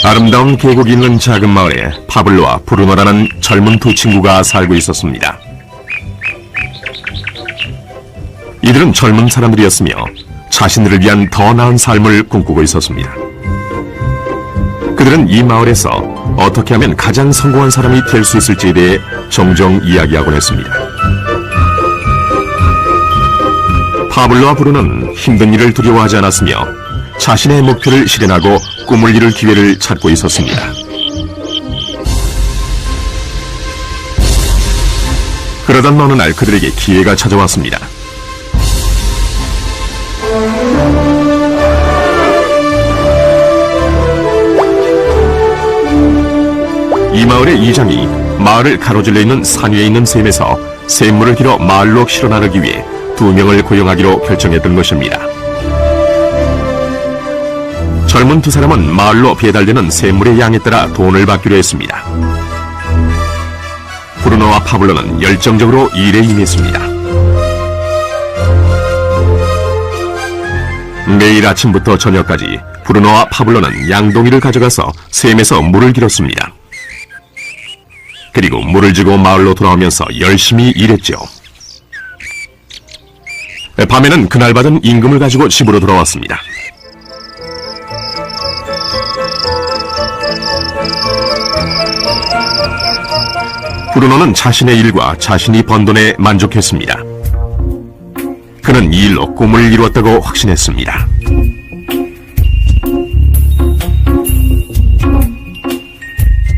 아름다운 계곡이 있는 작은 마을에 파블로와 브루노라는 젊은 두 친구가 살고 있었습니다. 이들은 젊은 사람들이었으며 자신들을 위한 더 나은 삶을 꿈꾸고 있었습니다. 그들은 이 마을에서 어떻게 하면 가장 성공한 사람이 될 수 있을지에 대해 종종 이야기하곤 했습니다. 파블로와 브루노는 힘든 일을 두려워하지 않았으며 자신의 목표를 실현하고 꿈을 이룰 기회를 찾고 있었습니다. 그러던 어느 날 그들에게 기회가 찾아왔습니다. 이 마을의 이장이 마을을 가로질러 있는 산 위에 있는 샘에서 샘물을 길어 마을로 실어 나르기 위해 2명을 고용하기로 결정했던 것입니다. 젊은 두 사람은 마을로 배달되는 샘물의 양에 따라 돈을 받기로 했습니다. 브루노와 파블로는 열정적으로 일에 임했습니다. 매일 아침부터 저녁까지 브루노와 파블로는 양동이를 가져가서 샘에서 물을 길었습니다. 그리고 물을 지고 마을로 돌아오면서 열심히 일했죠. 밤에는 그날 받은 임금을 가지고 집으로 돌아왔습니다. 브루노는 자신의 일과 자신이 번 돈에 만족했습니다. 그는 이 일로 꿈을 이루었다고 확신했습니다.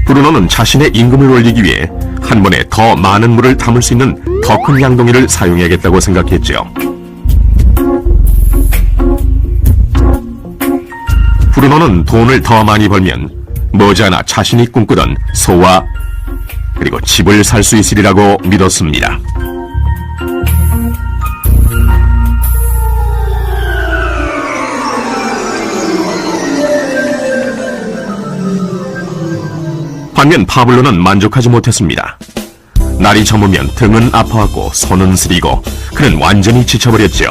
브루노는 자신의 임금을 올리기 위해 한 번에 더 많은 물을 담을 수 있는 더 큰 양동이를 사용해야겠다고 생각했죠. 브루노는 돈을 더 많이 벌면 머지않아 자신이 꿈꾸던 소와 그리고 집을 살 수 있으리라고 믿었습니다. 반면 파블로는 만족하지 못했습니다. 날이 저무면 등은 아파왔고 손은 쓰리고 그는 완전히 지쳐버렸죠.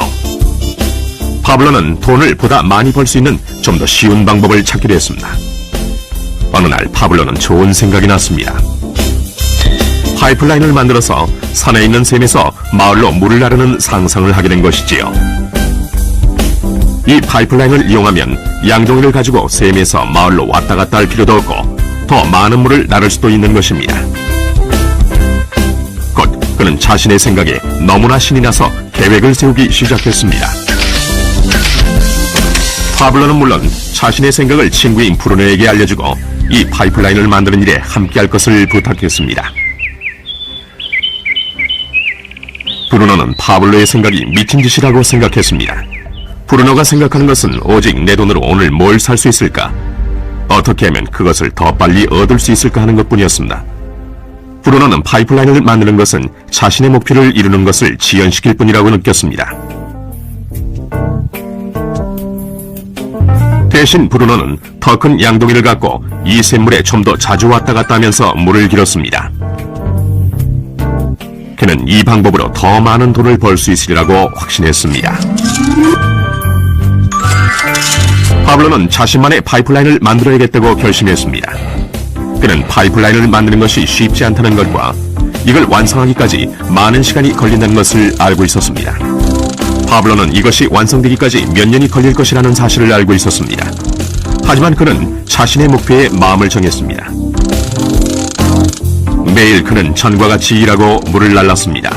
파블로는 돈을 보다 많이 벌 수 있는 좀 더 쉬운 방법을 찾기로 했습니다. 어느 날 파블로는 좋은 생각이 났습니다. 파이프라인을 만들어서 산에 있는 샘에서 마을로 물을 나르는 상상을 하게 된 것이지요. 이 파이프라인을 이용하면 양동이를 가지고 샘에서 마을로 왔다 갔다 할 필요도 없고 더 많은 물을 나를 수도 있는 것입니다. 곧 그는 자신의 생각에 너무나 신이 나서 계획을 세우기 시작했습니다. 파블로는 물론 자신의 생각을 친구인 브루노에게 알려주고 이 파이프라인을 만드는 일에 함께할 것을 부탁했습니다. 브루노는 파블로의 생각이 미친 짓이라고 생각했습니다. 브루노가 생각하는 것은 오직 내 돈으로 오늘 뭘 살 수 있을까? 어떻게 하면 그것을 더 빨리 얻을 수 있을까 하는 것뿐이었습니다. 브루노는 파이프라인을 만드는 것은 자신의 목표를 이루는 것을 지연시킬 뿐이라고 느꼈습니다. 대신 브루노는 더 큰 양동이를 갖고 이 샘물에 좀 더 자주 왔다 갔다 하면서 물을 길었습니다. 그는 이 방법으로 더 많은 돈을 벌 수 있으리라고 확신했습니다. 파블로는 자신만의 파이프라인을 만들어야겠다고 결심했습니다. 그는 파이프라인을 만드는 것이 쉽지 않다는 것과 이걸 완성하기까지 많은 시간이 걸린다는 것을 알고 있었습니다. 파블로는 이것이 완성되기까지 몇 년이 걸릴 것이라는 사실을 알고 있었습니다. 하지만 그는 자신의 목표에 마음을 정했습니다. 매일 그는 전과 같이 일하고 물을 날랐습니다.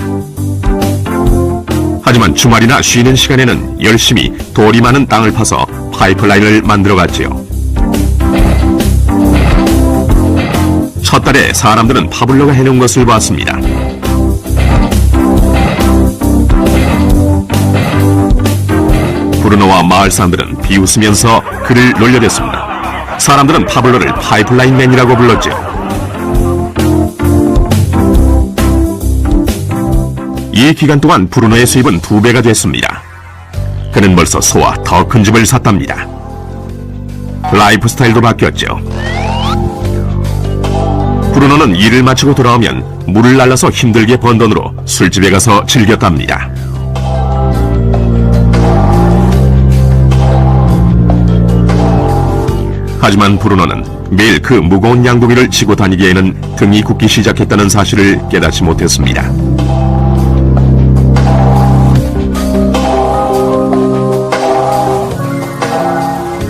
하지만 주말이나 쉬는 시간에는 열심히 돌이 많은 땅을 파서 파이프라인을 만들어갔지요. 첫 달에 사람들은 파블로가 해놓은 것을 봤습니다. 브루노와 마을 사람들은 비웃으면서 그를 놀려댔습니다. 사람들은 파블로를 파이프라인맨이라고 불렀죠. 이 기간 동안 브루노의 수입은 2배가 됐습니다. 그는 벌써 소와 더 큰 집을 샀답니다. 라이프 스타일도 바뀌었죠. 브루노는 일을 마치고 돌아오면 물을 날라서 힘들게 번 돈으로 술집에 가서 즐겼답니다. 하지만 브루노는 매일 그 무거운 양동이를 지고 다니기에는 등이 굽기 시작했다는 사실을 깨닫지 못했습니다.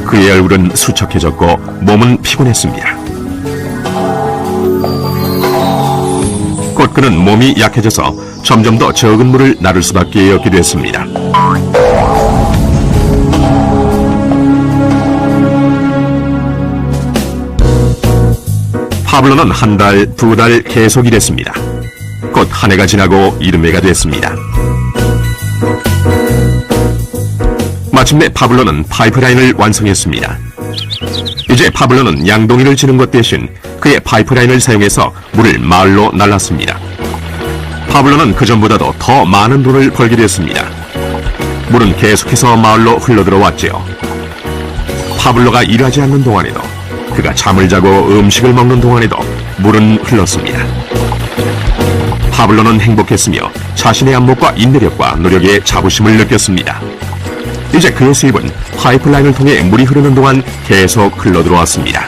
그의 얼굴은 수척해졌고 몸은 피곤했습니다. 곧 그는 몸이 약해져서 점점 더 적은 물을 나를 수밖에 없게 됐습니다. 파블로는 한 달, 두 달 계속 일했습니다. 곧 한 해가 지나고 이듬해가 됐습니다. 마침내 파블로는 파이프라인을 완성했습니다. 이제 파블로는 양동이를 지는 것 대신 그의 파이프라인을 사용해서 물을 마을로 날랐습니다. 파블로는 그전보다도 더 많은 돈을 벌게 됐습니다. 물은 계속해서 마을로 흘러들어왔지요. 파블로가 일하지 않는 동안에도, 그가 잠을 자고 음식을 먹는 동안에도 물은 흘렀습니다. 파블로는 행복했으며 자신의 안목과 인내력과 노력에 자부심을 느꼈습니다. 이제 그의 수입은 파이프라인을 통해 물이 흐르는 동안 계속 흘러들어왔습니다.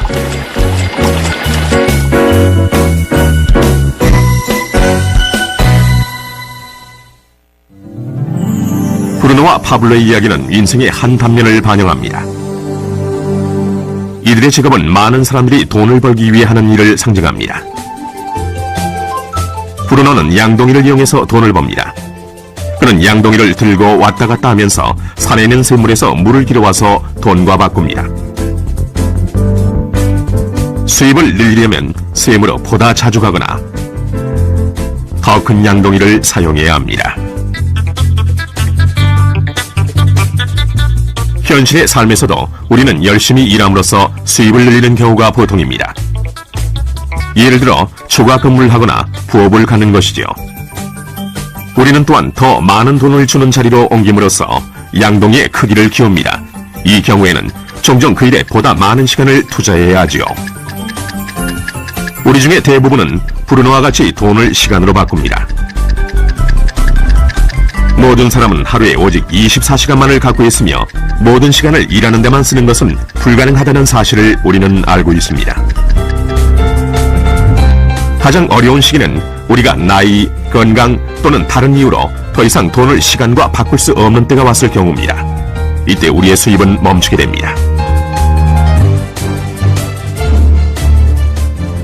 브루노와 파블로의 이야기는 인생의 한 단면을 반영합니다. 이들의 직업은 많은 사람들이 돈을 벌기 위해 하는 일을 상징합니다. 브루노는 양동이를 이용해서 돈을 법니다. 그는 양동이를 들고 왔다 갔다 하면서 산에 있는 샘물에서 물을 길어와서 돈과 바꿉니다. 수입을 늘리려면 샘으로 보다 자주 가거나 더 큰 양동이를 사용해야 합니다. 현실의 삶에서도 우리는 열심히 일함으로써 수입을 늘리는 경우가 보통입니다. 예를 들어 초과 근무를 하거나 부업을 갖는 것이죠. 우리는 또한 더 많은 돈을 주는 자리로 옮김으로써 양동이의 크기를 키웁니다. 이 경우에는 종종 그 일에 보다 많은 시간을 투자해야 하지요. 우리 중에 대부분은 브루노와 같이 돈을 시간으로 바꿉니다. 모든 사람은 하루에 오직 24시간만을 갖고 있으며 모든 시간을 일하는 데만 쓰는 것은 불가능하다는 사실을 우리는 알고 있습니다. 가장 어려운 시기는 우리가 나이, 건강 또는 다른 이유로 더 이상 돈을 시간과 바꿀 수 없는 때가 왔을 경우입니다. 이때 우리의 수입은 멈추게 됩니다.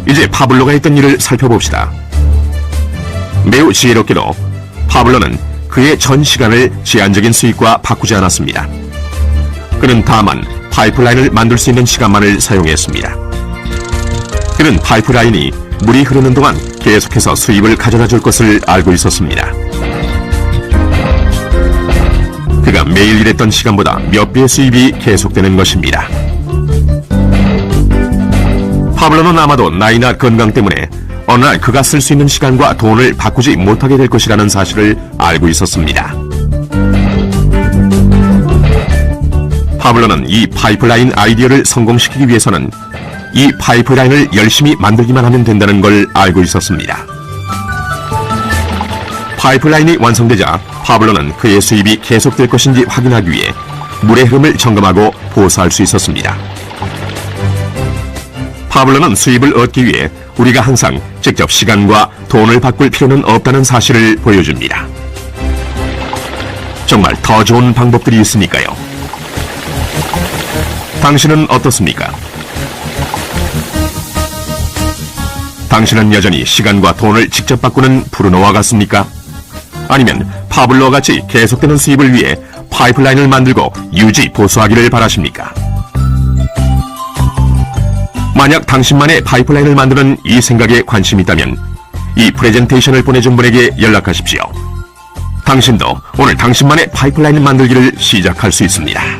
이제 파블로가 했던 일을 살펴봅시다. 매우 지혜롭게도 파블로는 그의 전 시간을 제한적인 수익과 바꾸지 않았습니다. 그는 다만 파이프라인을 만들 수 있는 시간만을 사용했습니다. 그는 파이프라인이 물이 흐르는 동안 계속해서 수입을 가져다 줄 것을 알고 있었습니다. 그가 매일 일했던 시간보다 몇 배의 수입이 계속되는 것입니다. 파블로는 아마도 나이나 건강 때문에 어느 날 그가 쓸 수 있는 시간과 돈을 바꾸지 못하게 될 것이라는 사실을 알고 있었습니다. 파블로는 이 파이프라인 아이디어를 성공시키기 위해서는 이 파이프라인을 열심히 만들기만 하면 된다는 걸 알고 있었습니다. 파이프라인이 완성되자 파블로는 그의 수입이 계속될 것인지 확인하기 위해 물의 흐름을 점검하고 보수할 수 있었습니다. 파블로는 수입을 얻기 위해 우리가 항상 직접 시간과 돈을 바꿀 필요는 없다는 사실을 보여줍니다. 정말 더 좋은 방법들이 있으니까요. 당신은 어떻습니까? 당신은 여전히 시간과 돈을 직접 바꾸는 브루노와 같습니까? 아니면 파블로와 같이 계속되는 수입을 위해 파이프라인을 만들고 유지 보수하기를 바라십니까? 만약 당신만의 파이프라인을 만드는 이 생각에 관심이 있다면 이 프레젠테이션을 보내준 분에게 연락하십시오. 당신도 오늘 당신만의 파이프라인을 만들기를 시작할 수 있습니다.